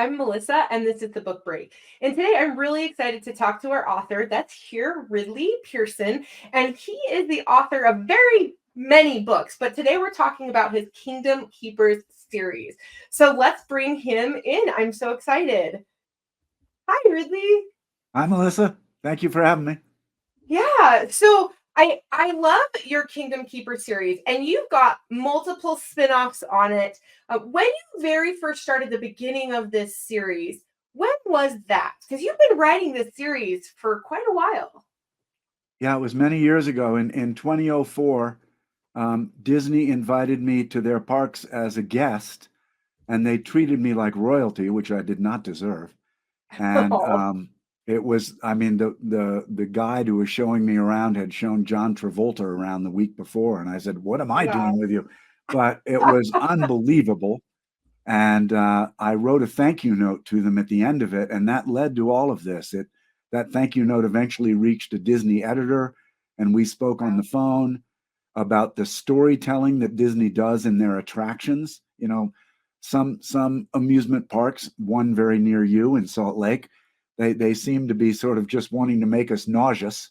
I'm Melissa, and this is the Book Break. And today I'm really excited to talk to our author. That's here, Ridley Pearson. And he is the author of very many books, but today we're talking about his Kingdom Keepers series. So let's bring him in. I'm so excited. Hi, Ridley. Hi, Melissa. Thank you for having me. Yeah. So I love your Kingdom Keeper series, and you've got multiple spin-offs on it. When you very first started the beginning of this series, when was that? Because you've been writing this series for quite a while. Yeah, it was many years ago. In 2004, Disney invited me to their parks as a guest, and they treated me like royalty, which I did not deserve. And Oh, it was, I mean, the guide who was showing me around had shown John Travolta around the week before, and I said, "What am I doing wow. with you?" But it was unbelievable. And I wrote a thank you note to them at the end of it, and that led to all of this. That thank you note eventually reached a Disney editor, and we spoke on Wow. the phone about the storytelling that Disney does in their attractions. You know, some amusement parks, one very near you in Salt Lake, they seem to be sort of just wanting to make us nauseous.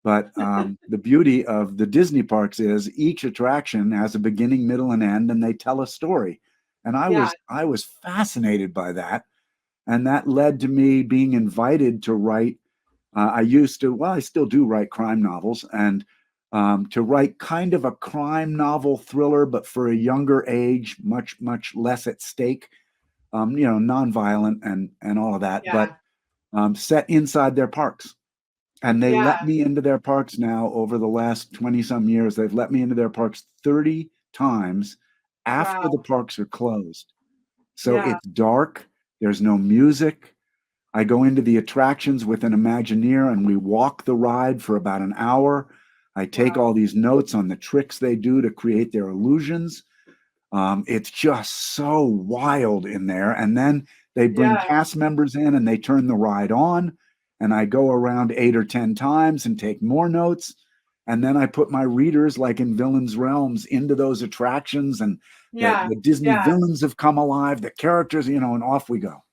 But the beauty of the Disney parks is each attraction has a beginning, middle, and end, and they tell a story. And Yeah. I was fascinated by that, and that led to me being invited to write. I used to, well, I still do write crime novels, and to write kind of a crime novel thriller, but for a younger age, much less at stake. Nonviolent and all of that, but Yeah. set inside their parks. And they let Yeah. me into their parks now over the last 20 some years. They've let me into their parks 30 times after the Wow. parks are closed. So Yeah. it's dark, there's no music. I go into the attractions with an Imagineer and we walk the ride for about an hour. I take Wow. all these notes on the tricks they do to create their illusions. It's just so wild in there. And then they bring Yeah. cast members in and they turn the ride on. And I go around 8 or 10 times and take more notes. And then I put my readers, like in Villains Realms, into those attractions. And Yeah. the Disney Yeah. villains have come alive, the characters, and off we go.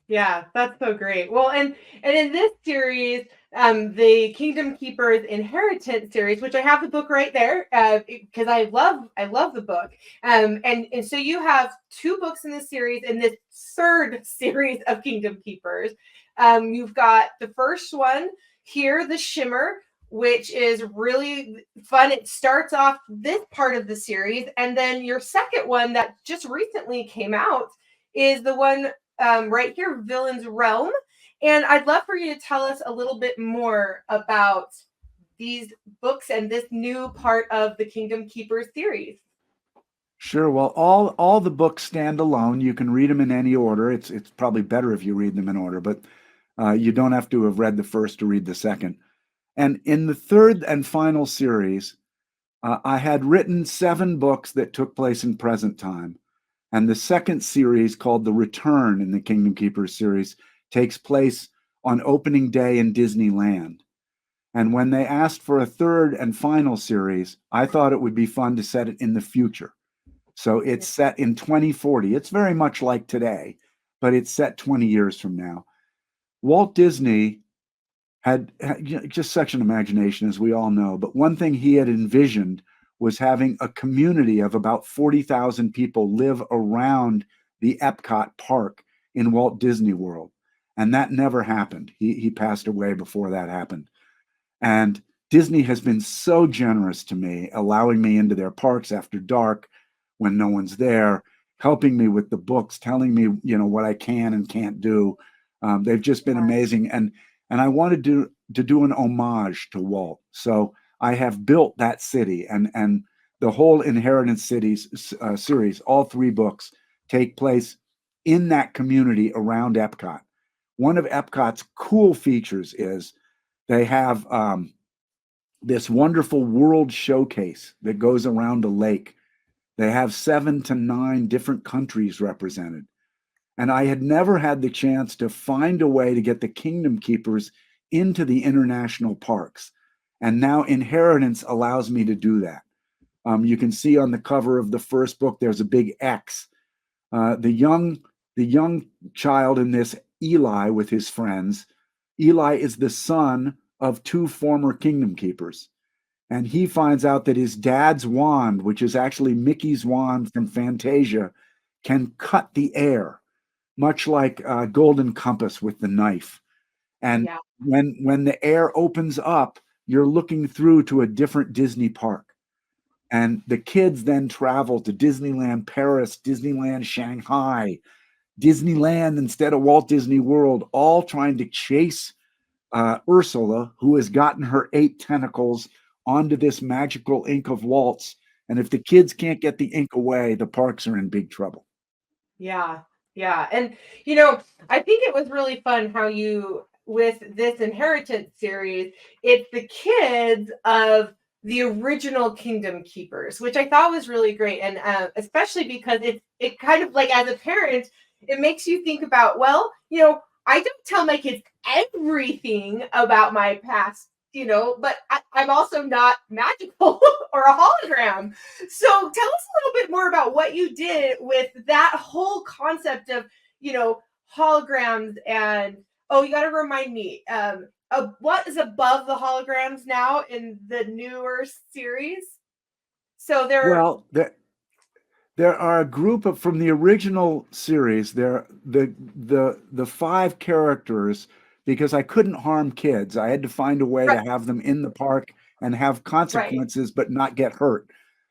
Yeah, that's so great. Well, and in this series, the Kingdom Keepers Inheritance series, which I have the book right there, because I love the book. And so you have two books in this series, in this third series of Kingdom Keepers. You've got the first one here, The Shimmer, which is really fun. It starts off this part of the series, and then your second one that just recently came out is the one right here, Villain's Realm. And I'd love for you to tell us a little bit more about these books and this new part of the Kingdom Keepers series. Sure. Well, all the books stand alone. You can read them in any order. It's probably better if you read them in order, but you don't have to have read the first to read the second. And in the third and final series, I had written 7 books that took place in present time. And the second series, called The Return in the Kingdom Keepers series, takes place on opening day in Disneyland. And when they asked for a third and final series, I thought it would be fun to set it in the future. So it's set in 2040. It's very much like today, but it's set 20 years from now. Walt Disney had just such an imagination, as we all know. But one thing he had envisioned was having a community of about 40,000 people live around the Epcot park in Walt Disney World. And that never happened. He passed away before that happened. And Disney has been so generous to me, allowing me into their parks after dark when no one's there, helping me with the books, telling me, what I can and can't do. They've just been amazing. And I wanted to do an homage to Walt. So I have built that city, and the whole Inheritance Cities series, all 3 books, take place in that community around Epcot. One of Epcot's cool features is they have this wonderful world showcase that goes around a lake. They have 7 to 9 different countries represented. And I had never had the chance to find a way to get the Kingdom Keepers into the international parks. And now Inheritance allows me to do that. You can see on the cover of the first book, there's a big X. The young the young child in this, Eli, with his friends. Eli is the son of two former kingdom keepers. And he finds out that his dad's wand, which is actually Mickey's wand from Fantasia, can cut the air, much like a golden compass with the knife. And Yeah. when the air opens up, you're looking through to a different Disney park. And the kids then travel to Disneyland Paris, Disneyland Shanghai, Disneyland instead of Walt Disney World, all trying to chase Ursula, who has gotten her 8 tentacles onto this magical ink of waltz. And if the kids can't get the ink away, the parks are in big trouble. Yeah. Yeah. And, I think it was really fun how with this Inheritance series, it's the kids of the original Kingdom Keepers, which I thought was really great. And especially because it kind of like, as a parent, it makes you think about, well, I don't tell my kids everything about my past, but I'm also not magical or a hologram. So tell us a little bit more about what you did with that whole concept of, holograms. And, oh, you got to remind me, what is above the holograms now in the newer series? So Well, there are a group of, from the original series, there the 5 characters, because I couldn't harm kids. I had to find a way to right, have them in the park and have right, consequences but not get hurt.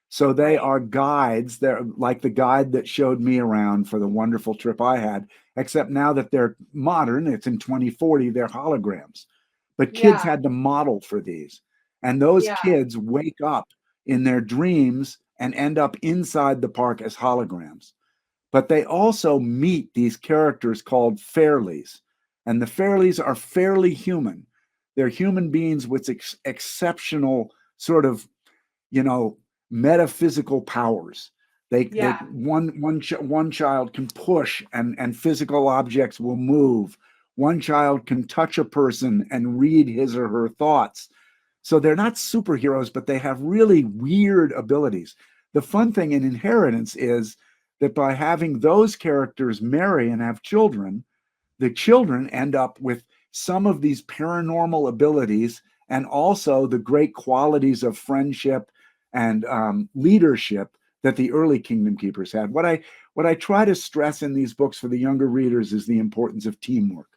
So they right. are guides. They're like the guide that showed me around for the wonderful trip I had, except now that they're modern, it's in 2040, they're holograms. But kids Yeah, had to model for these. And those yeah, kids wake up in their dreams and end up inside the park as holograms. But they also meet these characters called fairlies. And the fairlies are fairly human. They're human beings with exceptional sort of, you know, metaphysical powers. They yeah, one child can push and physical objects will move. One child can touch a person and read his or her thoughts. So they're not superheroes, but they have really weird abilities. The fun thing in Inheritance is that by having those characters marry and have children, the children end up with some of these paranormal abilities and also the great qualities of friendship and leadership that the early Kingdom Keepers had. What I try to stress in these books for the younger readers is the importance of teamwork.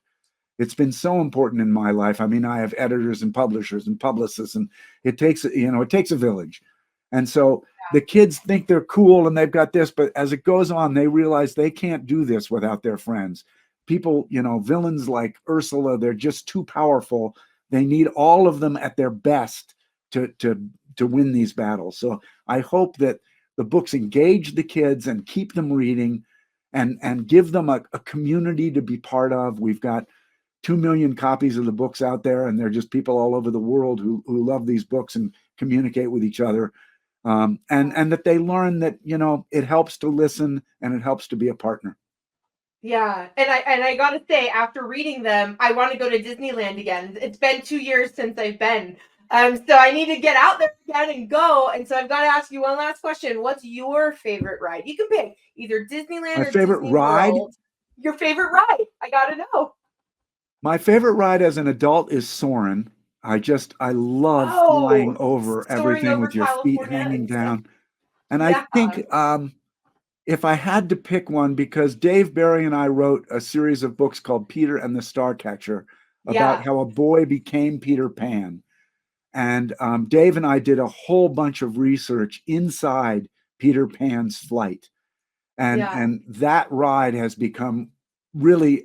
It's been so important in my life. I mean, I have editors and publishers and publicists, and it takes a village. And so the kids think they're cool and they've got this, but as it goes on, they realize they can't do this without their friends. People, villains like Ursula, they're just too powerful. They need all of them at their best to win these battles. So I hope that the books engage the kids and keep them reading and give them a community to be part of. We've got 2 million copies of the books out there, and they're just people all over the world who love these books and communicate with each other. And that they learn that, it helps to listen and it helps to be a partner. yeah. And I gotta say, after reading them, I want to go to Disneyland again. It's been 2 years since I've been. So I need to get out there again and go. And so I've got to ask you one last question. What's your favorite ride? You can pick either My Disneyland or favorite Disney ride, World. Your favorite ride? I gotta know. my favorite ride as an adult is Soarin'. I love flying Oh, over soaring everything over with your feet California. hanging down. And I Yeah, think if I had to pick one, because Dave Barry and I wrote a series of books called Peter and the Starcatcher about yeah, how a boy became Peter Pan. And Dave and I did a whole bunch of research inside Peter Pan's flight. yeah. And that ride has become really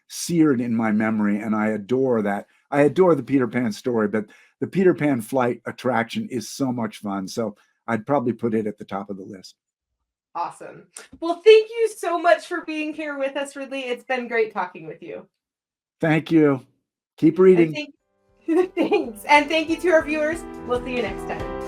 seared in my memory. And I adore that. I adore the Peter Pan story, but the Peter Pan flight attraction is so much fun. So I'd probably put it at the top of the list. Awesome. Well, thank you so much for being here with us, Ridley. It's been great talking with you. Thank you. Keep And reading. thank Thanks. And thank you to our viewers. We'll see you next time.